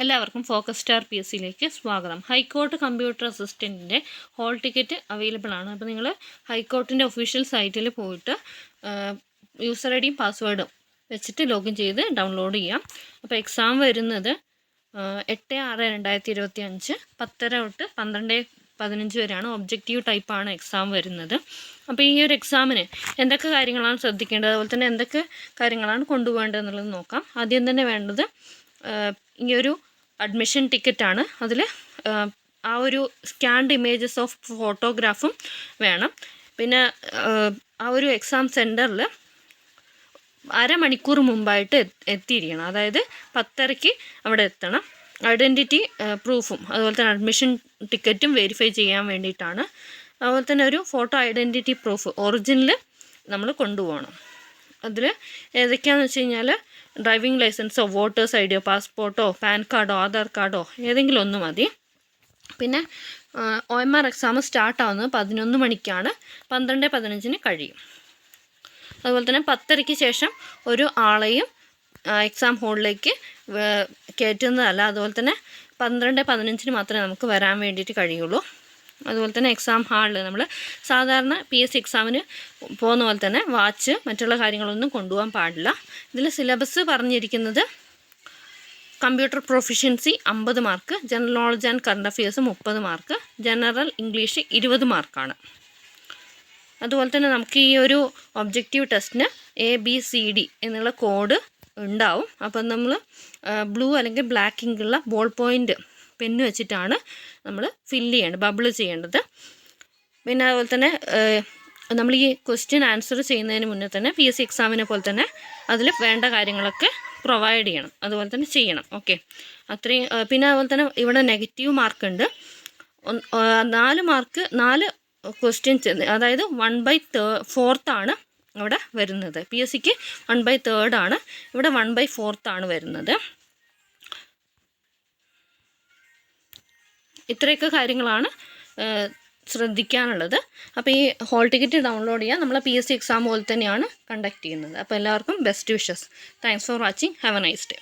എല്ലാവർക്കും focus star P S സിയിലേക്ക് സ്വാഗതം. ഹൈക്കോർട്ട് കമ്പ്യൂട്ടർ അസിസ്റ്റൻറ്റിൻ്റെ ഹോൾ ടിക്കറ്റ് അവൈലബിൾ ആണ്. അപ്പോൾ നിങ്ങൾ ഹൈക്കോർട്ടിൻ്റെ ഒഫീഷ്യൽ സൈറ്റിൽ പോയിട്ട് യൂസർ ഐ ഡിയും പാസ്വേഡും വെച്ചിട്ട് ലോഗിൻ ചെയ്ത് ഡൗൺലോഡ് ചെയ്യാം. അപ്പോൾ എക്സാം വരുന്നത് 8/6/2025 10:30 തൊട്ട് 12:15 വരെയാണ്. ഒബ്ജക്റ്റീവ് ടൈപ്പാണ് എക്സാം വരുന്നത്. അപ്പോൾ ഈ ഒരു എക്സാമിന് എന്തൊക്കെ കാര്യങ്ങളാണ് ശ്രദ്ധിക്കേണ്ടത്, അതുപോലെ തന്നെ എന്തൊക്കെ കാര്യങ്ങളാണ് കൊണ്ടുപോകേണ്ടത് എന്നുള്ളത് നോക്കാം. ആദ്യം തന്നെ വേണ്ടത് ഈ ഒരു അഡ്മിഷൻ ടിക്കറ്റാണ്. അതിൽ ആ ഒരു സ്കാൻഡ് ഇമേജസ് ഓഫ് ഫോട്ടോഗ്രാഫും വേണം. പിന്നെ ആ ഒരു എക്സാം സെൻറ്ററിൽ അരമണിക്കൂർ മുമ്പായിട്ട് എത്തിയിരിക്കണം. അതായത് 10:30 അവിടെ എത്തണം. ഐഡൻറ്റിറ്റി പ്രൂഫും അതുപോലെ തന്നെ അഡ്മിഷൻ ടിക്കറ്റും വെരിഫൈ ചെയ്യാൻ വേണ്ടിയിട്ടാണ്. അതുപോലെ തന്നെ ഒരു ഫോട്ടോ ഐഡൻറ്റിറ്റി പ്രൂഫ് ഒറിജിനൽ നമ്മൾ കൊണ്ടുപോകണം. അതിൽ ഏതൊക്കെയാണെന്ന് വെച്ച് കഴിഞ്ഞാൽ ഡ്രൈവിംഗ് ലൈസൻസോ വോട്ടേഴ്സ് ഐ ഡിയോ പാസ്പോർട്ടോ പാൻ കാർഡോ ആധാർ കാർഡോ ഏതെങ്കിലും ഒന്ന് മതി. പിന്നെ OMR എക്സാം സ്റ്റാർട്ടാവുന്നത് 11 മണിക്കാണ്. 12:15 കഴിയും. അതുപോലെ തന്നെ 10:30 ശേഷം ഒരു ആളെയും എക്സാം ഹോളിലേക്ക് കയറ്റുന്നതല്ല. അതുപോലെ തന്നെ 12:15 മാത്രമേ നമുക്ക് വരാൻ വേണ്ടിയിട്ട് കഴിയുള്ളൂ. അതുപോലെ തന്നെ എക്സാം ഹാളിൽ നമ്മൾ സാധാരണ PSC എക്സാമിന് പോകുന്ന പോലെ തന്നെ വാച്ച് മറ്റുള്ള കാര്യങ്ങളൊന്നും കൊണ്ടുപോകാൻ പാടില്ല. ഇതിൽ സിലബസ് പറഞ്ഞിരിക്കുന്നത് computer proficiency 50 mark, general knowledge and current affairs 30 mark, general English 20 മാർക്കാണ്. അതുപോലെ തന്നെ നമുക്ക് ഈ ഒരു ഒബ്ജക്റ്റീവ് ടെസ്റ്റിന് ABCD എന്നുള്ള കോഡ് ഉണ്ടാവും. അപ്പം നമ്മൾ ബ്ലൂ അല്ലെങ്കിൽ ബ്ലാക്ക് ഇങ്കുള്ള ബോൾ പോയിൻ്റ് പെന്ന് വെച്ചിട്ടാണ് നമ്മൾ ഫില്ല് ചെയ്യേണ്ടത്, ബബിൾ ചെയ്യേണ്ടത്. പിന്നെ അതുപോലെ തന്നെ നമ്മൾ ഈ ക്വസ്റ്റ്യൻ ആൻസർ ചെയ്യുന്നതിന് മുന്നേ തന്നെ PSC എക്സാമിനെ പോലെ തന്നെ അതിൽ വേണ്ട കാര്യങ്ങളൊക്കെ പ്രൊവൈഡ് ചെയ്യണം, അതുപോലെ തന്നെ ചെയ്യണം. ഓക്കെ, അത്രയും. പിന്നെ അതുപോലെ തന്നെ ഇവിടെ നെഗറ്റീവ് മാർക്കുണ്ട്. 4 മാർക്ക് 4 ക്വസ്റ്റ്യൻസ്, അതായത് 1/4 ആണ് അവിടെ വരുന്നത്. PSCക്ക് 1/3 ആണ്, ഇവിടെ 1/4 ആണ് വരുന്നത്. ഇത്രയൊക്കെ കാര്യങ്ങളാണ് ശ്രദ്ധിക്കാനുള്ളത്. അപ്പോൾ ഈ ഹോൾ ടിക്കറ്റ് ഡൗൺലോഡ് ചെയ്യാൻ നമ്മൾ PSC എക്സാം പോലെ തന്നെയാണ് കണ്ടക്ട് ചെയ്യുന്നത്. അപ്പോൾ എല്ലാവർക്കും best wishes. Thanks for watching. Have A nice day.